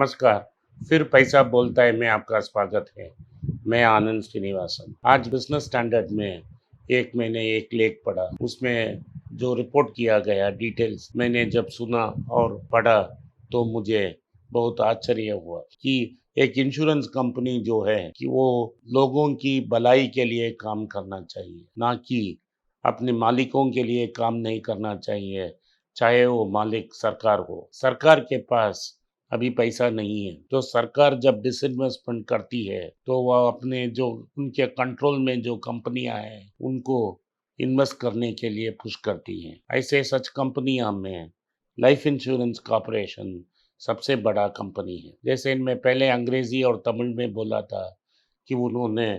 नमस्कार। फिर पैसा बोलता है में आपका स्वागत है। मैं आनंद श्रीनिवासन। आज बिजनेस स्टैंडर्ड में एक मैंने एक लेख पढ़ा, उसमें जो रिपोर्ट किया गया डिटेल्स मैंने जब सुना और पढ़ा तो मुझे बहुत आश्चर्य हुआ कि एक इंश्योरेंस कंपनी जो है कि वो लोगों की भलाई के लिए काम करना चाहिए, ना कि अपने मालिकों के लिए काम नहीं करना चाहिए, चाहे वो मालिक सरकार हो। सरकार के पास अभी पैसा नहीं है, तो सरकार जब डिसइन्वेस्टमेंट करती है तो वह अपने जो उनके कंट्रोल में जो कंपनियां हैं उनको इन्वेस्ट करने के लिए पुश करती हैं। ऐसे सच कंपनियां में लाइफ इंश्योरेंस कॉर्पोरेशन सबसे बड़ा कंपनी है। जैसे इनमें पहले अंग्रेजी और तमिल में बोला था कि उन्होंने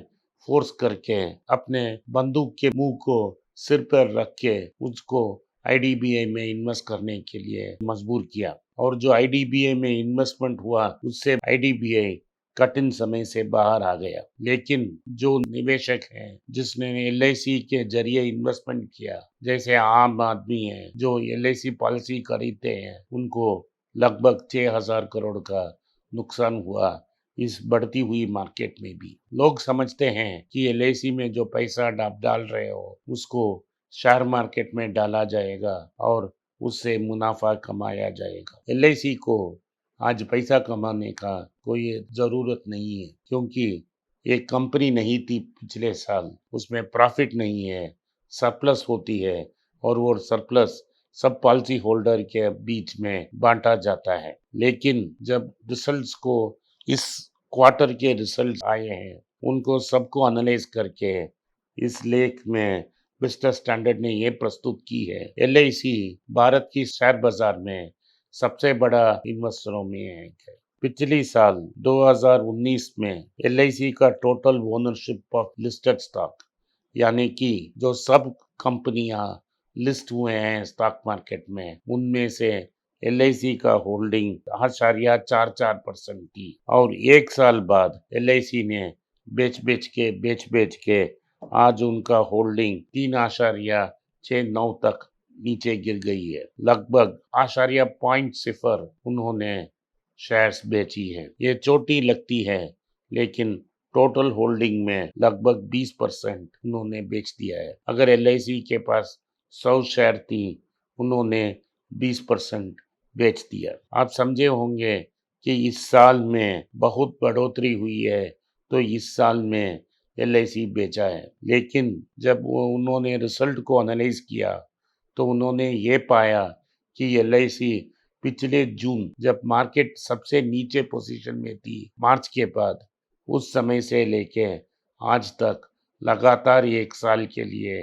फोर्स करके अपने बंदूक के मुंह को सिर पर रख के उसको आईडीबीआई में इन्वेस्ट करने के लिए मजबूर किया, और जो आईडीबीआई में इन्वेस्टमेंट हुआ उससे आईडीबीआई कठिन समय से बाहर आ गया। लेकिन जो निवेशक हैं जिसने एलआईसी के जरिए इन्वेस्टमेंट किया, जैसे आम आदमी है जो एलआईसी पॉलिसी खरीदते हैं, उनको लगभग 6,000 करोड़ का नुकसान हुआ इस बढ़ती हुई मार्केट में भी। लोग समझते हैं कि एलआईसी में जो पैसा आप डाल रहे हो उसको शेयर मार्केट में डाला जाएगा और उससे मुनाफा कमाया जाएगा। एलआईसी को आज पैसा कमाने का कोई जरूरत नहीं है, क्योंकि एक कंपनी नहीं थी पिछले साल, उसमें प्रॉफिट नहीं है, सरप्लस होती है और वो सरप्लस सब पॉलिसी होल्डर के बीच में बांटा जाता है। लेकिन जब रिजल्ट्स को इस क्वार्टर के रिजल्ट आए हैं, उनको सबको एनालाइज करके इस लेख में बिजनेस स्टैंडर्ड ने ये प्रस्तुत की है। एलआईसी भारत की शेयर बाजार में सबसे बड़ा इन्वेस्टरों में एक है। पिछली साल 2019 में एलआईसी का total ownership of listed stock, यानी कि जो सब कंपनियां लिस्ट हुए हैं स्टॉक मार्केट में, उनमें से एलआईसी का होल्डिंग 0.44% थी, और एक साल बाद एलआईसी ने बेच बेच के आज उनका होल्डिंग 3.69 तक नीचे गिर गई है। लगभग 0.0 उन्होंने शेयर्स बेची है। ये चोटी लगती है, लेकिन टोटल होल्डिंग में लगभग 20% उन्होंने बेच दिया है। अगर एलआईसी के पास 100 शेयर थी, उन्होंने 20% बेच दिया। आप समझे होंगे कि इस साल में बहुत बढ़ोतरी हुई है, तो इस साल में एलआईसी बेचा है। लेकिन जब वो उन्होंने रिजल्ट को एनालाइज किया तो उन्होंने ये पाया कि एलआईसी पिछले जून जब मार्केट सबसे नीचे पोजीशन में थी मार्च के बाद, उस समय से लेके आज तक लगातार एक साल के लिए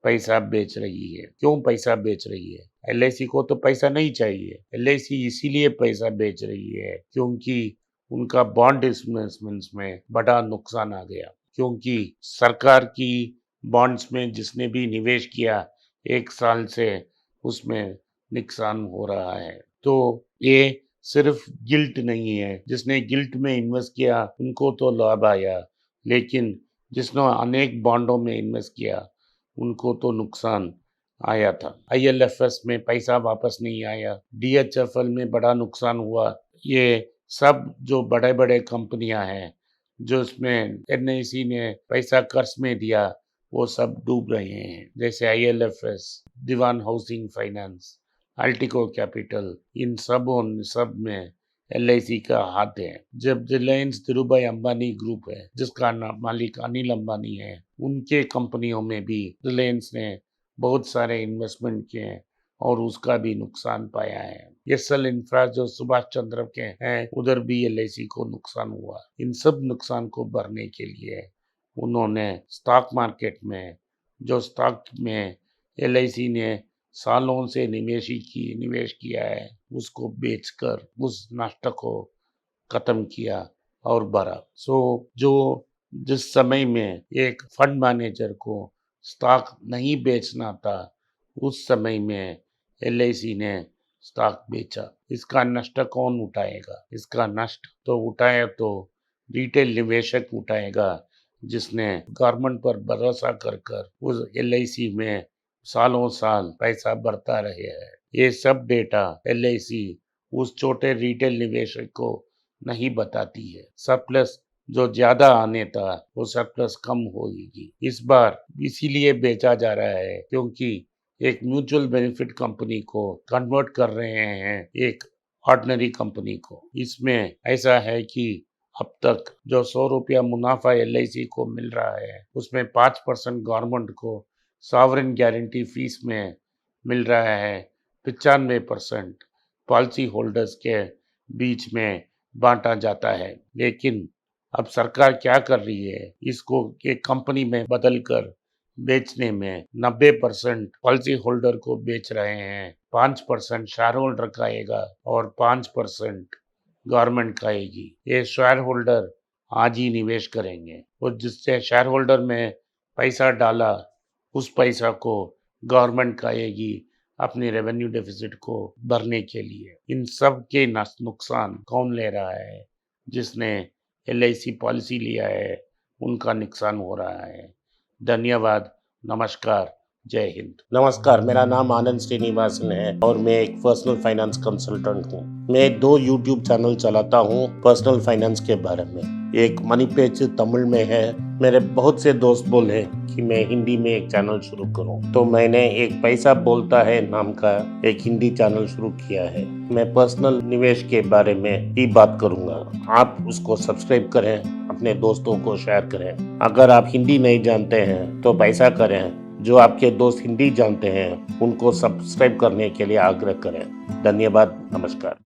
पैसा बेच रही है। क्यों पैसा बेच रही है? एलआईसी को तो पैसा नहीं चाहिए। एलआईसी इसीलिए पैसा बेच रही है क्योंकि उनका बॉन्ड इन्वेस्टमेंट्स में बड़ा नुकसान आ गया, क्योंकि सरकार की बॉन्ड्स में जिसने भी निवेश किया एक साल से उसमें नुकसान हो रहा है। तो ये सिर्फ गिल्ट नहीं है, जिसने गिल्ट में इन्वेस्ट किया उनको तो लाभ आया, लेकिन जिसने अनेक बॉन्डों में इन्वेस्ट किया उनको तो नुकसान आया था। आईएलएफएस में पैसा वापस नहीं आया, डीएचएफएल में बड़ा नुकसान हुआ। ये सब जो बड़े बड़े कंपनियां हैं जो इसमें एनआईसी ने पैसा कर्ज में दिया, वो सब डूब रहे हैं। जैसे आईएलएफएस, दीवान हाउसिंग फाइनेंस, अल्टिको कैपिटल, इन सब में एलआईसी का हाथ है। जब रिलायंस धीरूभाई अंबानी ग्रुप है जिसका मालिक अनिल अंबानी है, उनके कंपनियों में भी रिलायंस ने बहुत सारे इन्वेस्टमेंट किए हैं और उसका भी नुकसान पाया है। एसएल इंफ्रा जो सुभाष चंद्र के हैं, उधर भी एलआईसी को नुकसान हुआ। इन सब नुकसान को भरने के लिए उन्होंने स्टॉक मार्केट में जो स्टॉक में एलआईसी ने सालों से निवेश किया है उसको बेचकर उस नष्ट को खत्म किया और भरा। जो जिस समय में एक फंड मैनेजर को स्टॉक नहीं बेचना था, उस समय में एलआईसी ने स्टॉक बेचा। इसका नष्ट कौन उठाएगा? इसका नष्ट तो उठाए तो रिटेल निवेशक उठाएगा, जिसने गवर्नमेंट पर भरोसा कर कर उस एलआईसी में सालों साल पैसा भरता रहे हैं। ये सब डेटा एलआईसी उस छोटे रिटेल निवेशक को नहीं बताती है। सरप्लस जो ज्यादा आने था वो सरप्लस कम होगी। इस बार इसीलिए बेचा जा रहा है क्योंकि एक म्यूचुअल बेनिफिट कंपनी को कन्वर्ट कर रहे हैं एक ऑर्डिनरी कंपनी को। इसमें ऐसा है कि अब तक जो 100 रुपया मुनाफा LIC को मिल रहा है उसमें 5% गवर्नमेंट को सॉवरेन गारंटी फीस में मिल रहा है, 95% पॉलिसी होल्डर्स के बीच में बांटा जाता है। लेकिन अब सरकार क्या कर रही है, इसको एक कंपनी में बदलकर बेचने में 90% पॉलिसी होल्डर को बेच रहे हैं, 5% शेयर होल्डर खाएगा और 5% गवर्नमेंट खाएगी। ये शेयर होल्डर आज ही निवेश करेंगे और जिससे शेयर होल्डर में पैसा डाला उस पैसा को गवर्नमेंट खाएगी अपनी रेवेन्यू डेफिसिट को भरने के लिए। इन सब के नुकसान कौन ले रहा है? जिसने LIC पॉलिसी लिया है उनका नुकसान हो रहा है। धन्यवाद, नमस्कार, जय हिंद। नमस्कार, मेरा नाम आनंद श्रीनिवासन है और मैं एक पर्सनल फाइनेंस कंसल्टेंट हूँ। मैं 2 YouTube चैनल चलाता हूँ पर्सनल फाइनेंस के बारे में। एक मनी पेज तमिल में है। मेरे बहुत से दोस्त बोले कि मैं हिंदी में एक चैनल शुरू करूँ, तो मैंने एक पैसा बोलता है नाम का एक हिंदी चैनल शुरू किया है। मैं पर्सनल निवेश के बारे में ही बात करूँगा। आप उसको सब्सक्राइब करें, अपने दोस्तों को शेयर करें। अगर आप हिंदी नहीं जानते हैं तो पैसा करें। जो आपके दोस्त हिंदी जानते हैं उनको सब्सक्राइब करने के लिए आग्रह करें। धन्यवाद, नमस्कार।